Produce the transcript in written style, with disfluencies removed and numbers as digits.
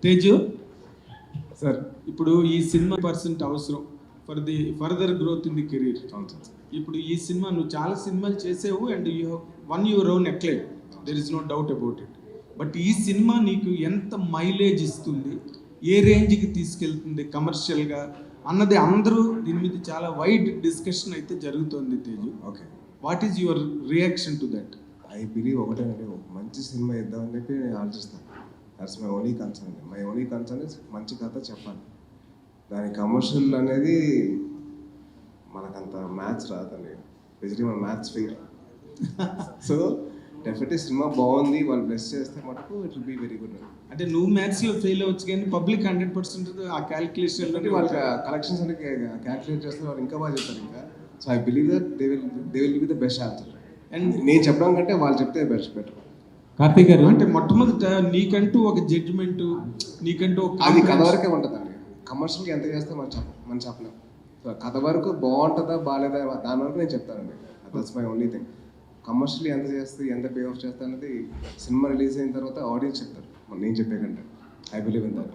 Teju sir ఇప్పుడు ఈ cinema percent అవసరం for the further growth in the career. అవును సార్. ఇప్పుడు ఈ సినిమా నువ్వు చాలా సినిమాలు చేసావు and you won your own acclaim, there is no doubt about it. But ఈ సినిమా నీకు ఎంత మైలేజ్ ఇస్తుంది, ఏ రేంజ్కి తీసుకెళ్తుంది కమర్షియల్గా అన్నది అందరూ దీని మీద చాలా వైడ్ డిస్కషన్ అయితే జరుగుతుంది. Teju, okay, what is your reaction to that? I believe ఒకటేనండి, ఒక మంచి సినిమా ఇద్దామని చెప్పి నేను ఆలోచిస్తాను. దట్స్ మై ఓన్లీ కన్సర్న్ అండి. మై ఓన్లీ కన్సర్న్ ఇస్ మంచి కథ చెప్పాలి. దాని కమర్షియల్ అనేది మనకంత మ్యాథ్స్ రాదండి, బేసిక్లీ మన maths fail. So definitely cinema బాగుంది, వాళ్ళు బ్లెస్ చేస్తే మటుకు it will be very good. అంటే నువ్వు మ్యాథ్స్లో ఫెయిల్ అవ్వచ్చు కానీ పబ్లిక్ 100% ఆ క్యాలిక్యులేషన్లో వాళ్ళకి కలెక్షన్స్ అనేది క్యాల్కులేట్ చేస్తే వాళ్ళు ఇంకా బాగా చెప్తారు ఇంకా. So I believe that they will be the best answer. And నేను చెప్పడం కంటే వాళ్ళు చెప్తే బెటర్. కార్తీక్ గారు, అంటే మొట్టమొదట నీకంటూ ఒక జడ్జిమెంట్, నీకంటూ ఒక అది కథ వరకే ఉంటుందండి. కమర్షియల్గా ఎంత చేస్తే మనం చెప్పలేం. సో కథ వరకు బాగుంటుందా బాగాలేదా దాని వరకు నేను చెప్తానండి. That's my only thing. Commercially ఎంత చేస్తే ఎంత పే ఆఫ్ చేస్తా అనేది సినిమా రిలీజ్ అయిన తర్వాత ఆడియన్స్ చెప్తారు, నేను చెప్పే కంటే. I believe in that.